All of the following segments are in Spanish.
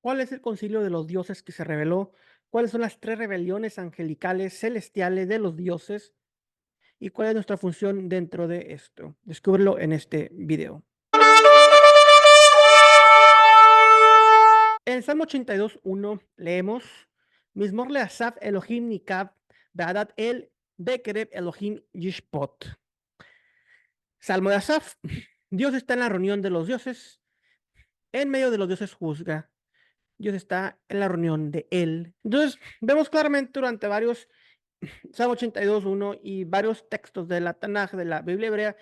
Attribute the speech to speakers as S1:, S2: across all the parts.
S1: ¿Cuál es el concilio de los dioses que se reveló? ¿Cuáles son las tres rebeliones angelicales celestiales de los dioses? ¿Y cuál es nuestra función dentro de esto? Descúbrelo en este video. En el Salmo 82:1 leemos: Mismor le Asaf Elohim Nikab, Beadat el Bekereb Elohim Yishpot. Salmo de Asaf. Dios está en la reunión de los dioses, en medio de los dioses juzga. Dios está en la reunión de él. Entonces, vemos claramente durante varios Salmo 82:1 y varios textos de la Tanaj, de la Biblia hebrea,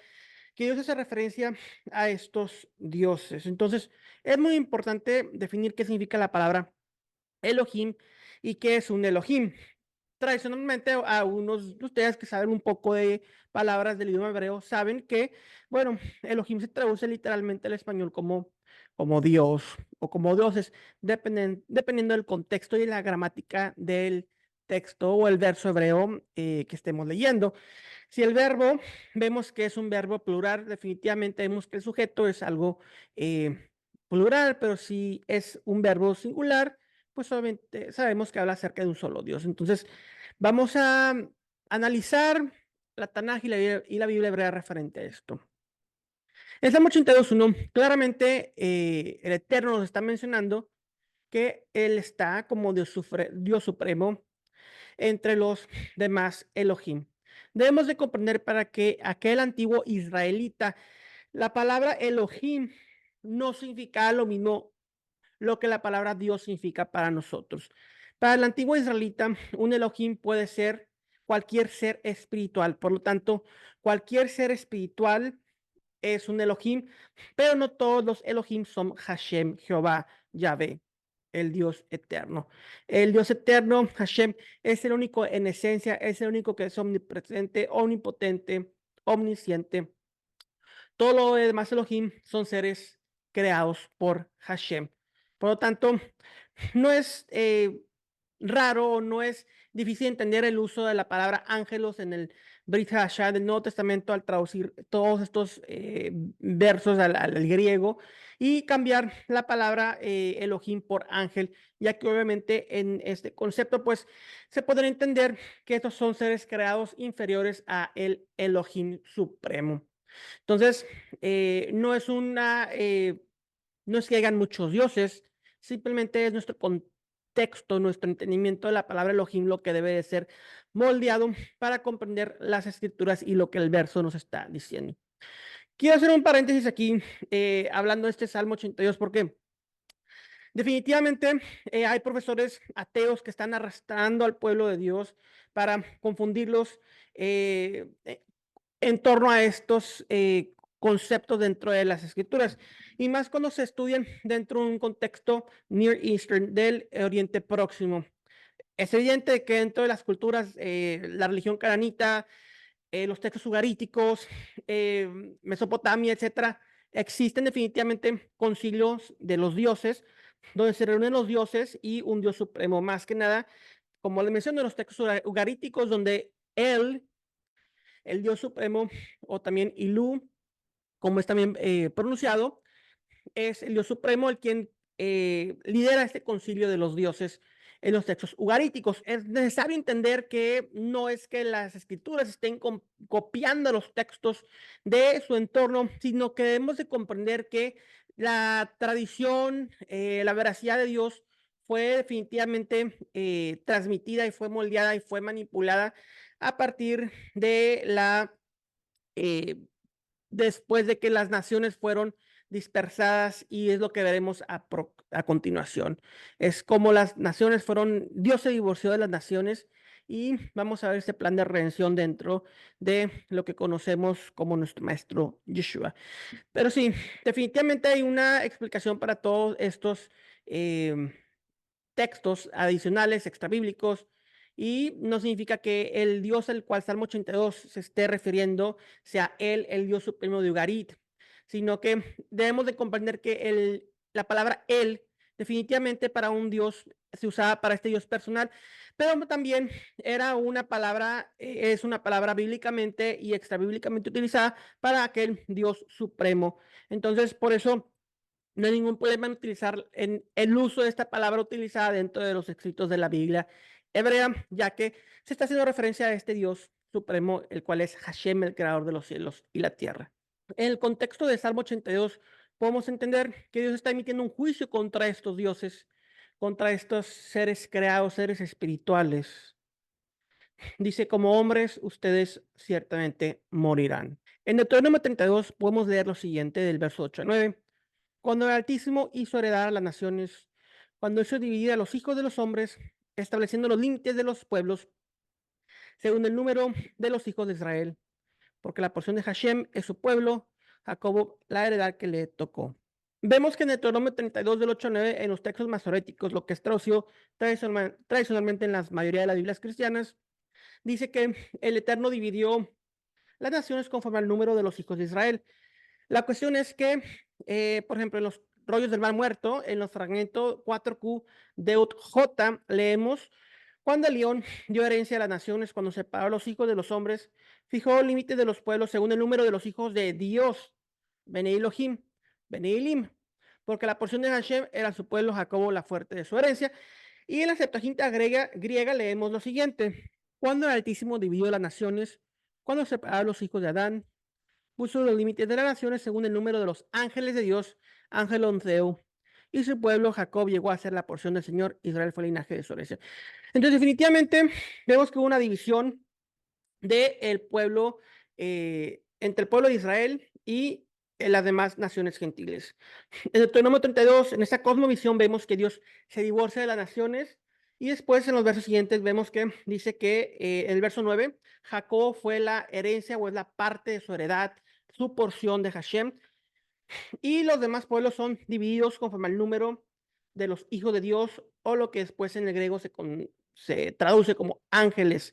S1: que Dios hace referencia a estos dioses. Entonces, es muy importante definir qué significa la palabra Elohim y qué es un Elohim. Tradicionalmente, a unos de ustedes que saben un poco de palabras del idioma hebreo saben que, bueno, Elohim se traduce literalmente al español como Dios o como dioses, dependiendo del contexto y la gramática del texto o el verso hebreo que estemos leyendo. Si el verbo vemos que es un verbo plural, definitivamente vemos que el sujeto es algo plural, pero si es un verbo singular, pues obviamente sabemos que habla acerca de un solo Dios. Entonces, vamos a analizar la Tanaj y la Biblia hebrea referente a esto. En Salmo 82:1, claramente el Eterno nos está mencionando que Él está como Dios supremo entre los demás Elohim. Debemos de comprender para que aquel antiguo israelita, la palabra Elohim no significa lo mismo lo que la palabra Dios significa para nosotros. Para el antiguo israelita, un Elohim puede ser cualquier ser espiritual. Por lo tanto, cualquier ser espiritual es un Elohim, pero no todos los Elohim son Hashem, Jehová, Yahvé, el Dios eterno. El Dios eterno, Hashem, es el único en esencia, es el único que es omnipresente, omnipotente, omnisciente. Todo lo demás Elohim son seres creados por Hashem. Por lo tanto, no es raro o no es difícil entender el uso de la palabra ángelos en el Brit Hadashah del Nuevo Testamento al traducir todos estos versos al griego y cambiar la palabra Elohim por ángel, ya que obviamente en este concepto pues se podría entender que estos son seres creados inferiores a el Elohim supremo. Entonces, no es no es que hayan muchos dioses, simplemente es nuestro contexto, nuestro entendimiento de la palabra Elohim lo que debe de ser moldeado para comprender las escrituras y lo que el verso nos está diciendo. Quiero hacer un paréntesis aquí, hablando de este Salmo 82, porque definitivamente hay profesores ateos que están arrastrando al pueblo de Dios para confundirlos en torno a estos conceptos dentro de las escrituras, y más cuando se estudian dentro de un contexto Near Eastern, del Oriente Próximo. Es evidente que dentro de las culturas, la religión cananita, los textos ugaríticos, Mesopotamia, etcétera, existen definitivamente concilios de los dioses, donde se reúnen los dioses y un dios supremo, más que nada, como les menciono, los textos ugaríticos, donde él, el dios supremo, o también Ilú, como es también pronunciado, es el dios supremo el quien lidera este concilio de los dioses en los textos ugaríticos. Es necesario entender que no es que las escrituras estén copiando los textos de su entorno, sino que debemos de comprender que la tradición, la veracidad de Dios fue definitivamente transmitida y fue moldeada y fue manipulada a partir de eh, después de que las naciones fueron dispersadas, y es lo que veremos a continuación. Es como las naciones fueron, Dios se divorció de las naciones y vamos a ver este plan de redención dentro de lo que conocemos como nuestro maestro Yeshua. Pero sí, definitivamente hay una explicación para todos estos em, textos adicionales, extrabíblicos, y no significa que el Dios al cual Salmo 82 se esté refiriendo sea él el Dios supremo de Ugarit, sino que debemos de comprender que la palabra él definitivamente para un Dios se usaba para este Dios personal, pero también era una palabra, es una palabra bíblicamente y extrabíblicamente utilizada para aquel Dios supremo. Entonces, por eso No hay ningún problema en utilizar en el uso de esta palabra utilizada dentro de los escritos de la Biblia hebrea, ya que se está haciendo referencia a este Dios supremo, el cual es Hashem, el creador de los cielos y la tierra. En el contexto de Salmo 82, podemos entender que Dios está emitiendo un juicio contra estos dioses, contra estos seres creados, seres espirituales. Dice, como hombres, ustedes ciertamente morirán. En Deuteronomio 32 podemos leer lo siguiente del verso 8 a 9. Cuando el Altísimo hizo heredar a las naciones, cuando hizo dividir a los hijos de los hombres, estableciendo los límites de los pueblos, según el número de los hijos de Israel, porque la porción de Hashem es su pueblo, Jacobo la heredad que le tocó. Vemos que en Deuteronomio 32 del 8 a 9, en los textos masoréticos, lo que es traducido tradicionalmente en la mayoría de las Biblias cristianas, dice que el Eterno dividió las naciones conforme al número de los hijos de Israel. La cuestión es que, por ejemplo, en los rollos del Mar Muerto, en los fragmentos 4Q, Deut J, leemos, cuando el león dio herencia a las naciones, cuando separó a los hijos de los hombres, fijó límites de los pueblos según el número de los hijos de Dios, Bene Elohim, Bene Elim, porque la porción de Hashem era su pueblo, Jacobo, la fuerte de su herencia. Y en la Septuaginta griega leemos lo siguiente, cuando el Altísimo dividió las naciones, cuando separó a los hijos de Adán, puso los límites de las naciones según el número de los ángeles de Dios, ángel onceo, y su pueblo Jacob llegó a ser la porción del Señor, Israel fue el linaje de su herencia. Entonces, definitivamente, vemos que hubo una división del pueblo, entre el pueblo de Israel y las demás naciones gentiles. En Deuteronomio 32, en esta cosmovisión, vemos que Dios se divorcia de las naciones. Y después, en los versos siguientes, vemos que dice que en el verso 9, Jacob fue la herencia o es la parte de su heredad, su porción de Hashem. Y los demás pueblos son divididos conforme al número de los hijos de Dios, o lo que después en el griego se traduce como ángeles.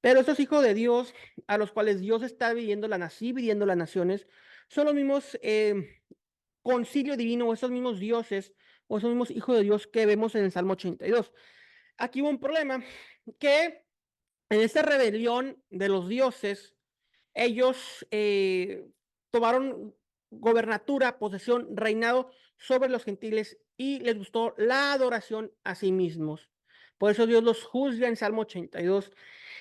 S1: Pero estos hijos de Dios, a los cuales Dios está dividiendo las naciones, son los mismos concilio divino, o esos mismos dioses, o esos mismos hijos de Dios que vemos en el Salmo 82. Aquí hubo un problema, que en esta rebelión de los dioses, ellos tomaron gobernatura, posesión, reinado sobre los gentiles y les gustó la adoración a sí mismos. Por eso Dios los juzga en Salmo 82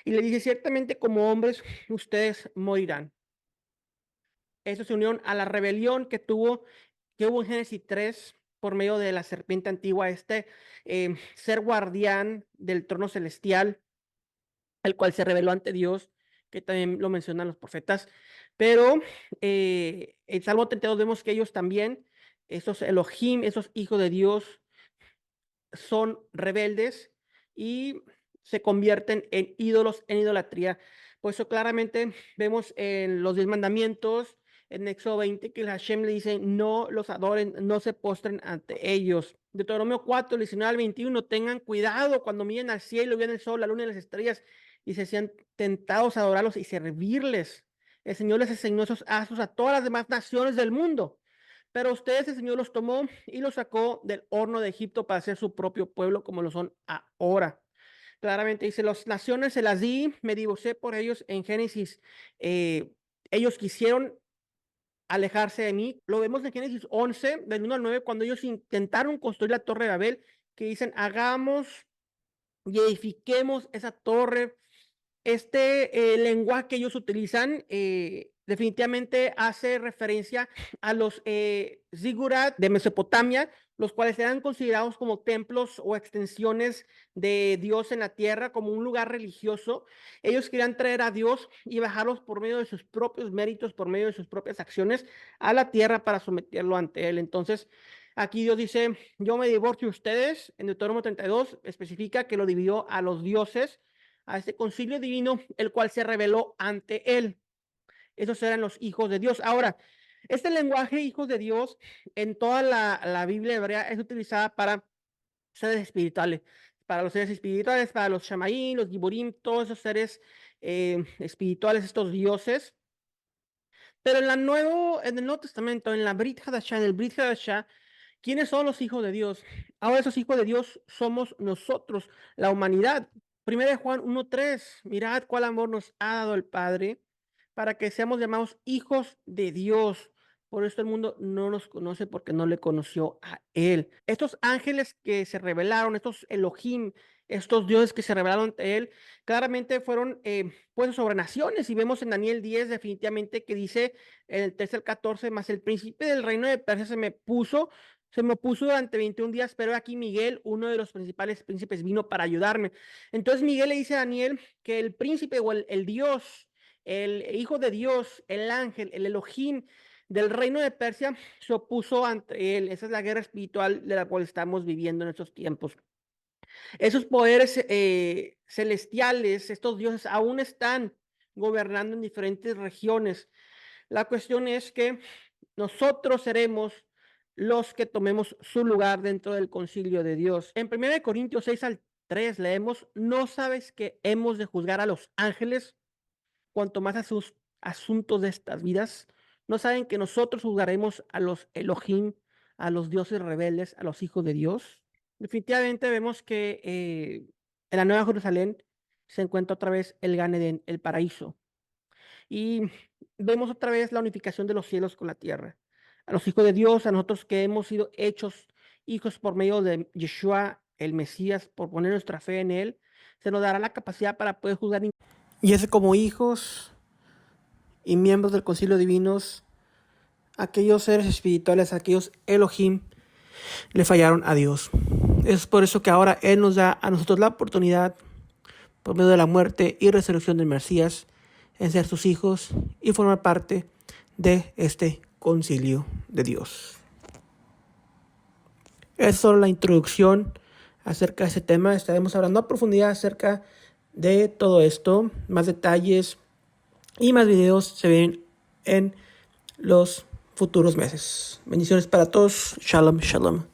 S1: y le dice, ciertamente como hombres ustedes morirán. Eso se unió a la rebelión que hubo en Génesis 3 por medio de la serpiente antigua, ser guardián del trono celestial, el cual se rebeló ante Dios, que también lo mencionan los profetas. Pero en Salmo 32 vemos que ellos también, esos Elohim, esos hijos de Dios, son rebeldes y se convierten en ídolos, en idolatría. Por eso claramente vemos en los 10 mandamientos, en Éxodo 20, que el Hashem le dice, no los adoren, no se postren ante ellos. Deuteronomio 4, 19 al 21, tengan cuidado cuando miren al cielo, vean el sol, la luna y las estrellas, y se sean tentados a adorarlos y servirles. El Señor les enseñó esos astros a todas las demás naciones del mundo. Pero ustedes, el Señor los tomó y los sacó del horno de Egipto para ser su propio pueblo como lo son ahora. Claramente dice, las naciones se las di, me divorcié por ellos en Génesis. Ellos quisieron alejarse de mí. Lo vemos en Génesis 11, del 1 al 9, cuando ellos intentaron construir la torre de Babel, que dicen, hagamos y edifiquemos esa torre. Lenguaje que ellos utilizan definitivamente hace referencia a los zigurat de Mesopotamia, los cuales eran considerados como templos o extensiones de Dios en la tierra, como un lugar religioso. Ellos querían traer a Dios y bajarlos por medio de sus propios méritos, por medio de sus propias acciones a la tierra para someterlo ante Él. Entonces, aquí Dios dice, yo me divorcio de ustedes. En Deuteronomio 32 especifica que lo dividió a los dioses, a este concilio divino, el cual se reveló ante Él. Esos eran los hijos de Dios. Ahora, este lenguaje, hijos de Dios, en toda la Biblia hebrea es utilizada para seres espirituales, para los seres espirituales, para los Shamaín, los Giborim, todos esos seres espirituales, estos dioses. Pero en el Nuevo Testamento, en la Brit Hadashah, en el Brit Hadashah, ¿quiénes son los hijos de Dios? Ahora esos hijos de Dios somos nosotros, la humanidad. Primera de Juan 1:3, mirad cuál amor nos ha dado el Padre para que seamos llamados hijos de Dios. Por esto el mundo no nos conoce porque no le conoció a Él. Estos ángeles que se revelaron, estos Elohim, estos dioses que se revelaron ante Él, claramente fueron puestos sobre naciones. Y vemos en Daniel 10 definitivamente que dice en el 13 al 14, más el príncipe del reino de Persia se me opuso durante 21 días, pero aquí Miguel, uno de los principales príncipes, vino para ayudarme. Entonces Miguel le dice a Daniel que el príncipe o el Dios, el hijo de Dios, el ángel, el Elohim del reino de Persia, se opuso ante él. Esa es la guerra espiritual de la cual estamos viviendo en estos tiempos. Esos poderes celestiales, estos dioses, aún están gobernando en diferentes regiones. La cuestión es que nosotros seremos los que tomemos su lugar dentro del concilio de Dios. En 1 Corintios 6 al 3 leemos, ¿no sabes que hemos de juzgar a los ángeles cuanto más a sus asuntos de estas vidas? ¿No saben que nosotros juzgaremos a los Elohim, a los dioses rebeldes, a los hijos de Dios? Definitivamente vemos que en la Nueva Jerusalén se encuentra otra vez el Gan Edén, el paraíso. Y vemos otra vez la unificación de los cielos con la tierra. A los hijos de Dios, a nosotros que hemos sido hechos hijos por medio de Yeshua, el Mesías, por poner nuestra fe en Él, se nos dará la capacidad para poder juzgar. Y es como hijos y miembros del concilio divinos, aquellos seres espirituales, aquellos Elohim, le fallaron a Dios. Es por eso que ahora Él nos da a nosotros la oportunidad, por medio de la muerte y resurrección del Mesías, en ser sus hijos y formar parte de este concilio de Dios. Es solo la introducción acerca de este tema. Estaremos hablando a profundidad acerca de todo esto. Más detalles y más videos se ven en los futuros meses. Bendiciones para todos. Shalom, shalom.